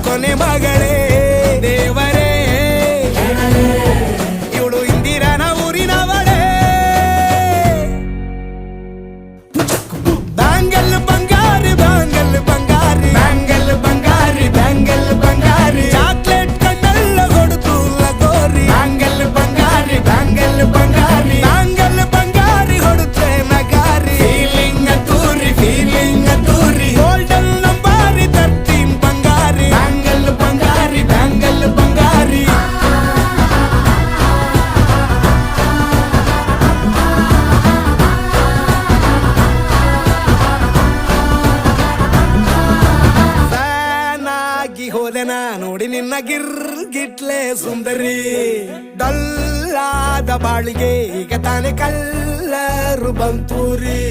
ಕೊನೆ ಮಗಳೇ ದೇವರೇ ಇವಳು ಇಂದಿರನ ಊರಿನವಳೇ ಬ್ಯಾಂಗಲ್ ಬಂಗಾರಿ ಬ್ಯಾಂಗಲ್ ಬಂಗಾರಿ ಬ್ಯಾಂಗಲ್ ಬಂಗಾರಿ ಬ್ಯಾಂಗಲ್ ಬಂಗಾರಿ ಚಾಕ್ಲೇಟ್ ಕಣ್ಣೆಲ್ಲ ಕೊಡುತ್ತು ಲಗೋರಿ ಬ್ಯಾಂಗಲ್ ಬಂಗಾರಿ ಬ್ಯಾಂಗಲ್ ಬಂಗಾರಿ ಬ್ಯಾಂಗಲ್ ಬಂಗಾರಿ ಹೊಡುತ್ತೆ ನಗಾರಿ ಫೀಲಿಂಗ್ ತೂರಿ ಗೋಲ್ಡನ್ ನಂಬಾರಿ 13 ಬಂಗಾರಿ ಬ್ಯಾಂಗಲ್ ಬಂಗಾರಿ ಬ್ಯಾಂಗಲ್ ಬಂಗಾರಿ ಫ್ಯಾನಾಗಿ ಹೋದೆನಾ ನೋಡಿ ನಿನ್ನ ಗಿರ್ಗಿಟ್ಲೆ ಸುಂದರಿ ಡಲ್ಲಾದ ಬಾಳಿಗೆ ಈಗ ತಾನೆ ಕಲ್ಲರು ಬಂತೂರಿ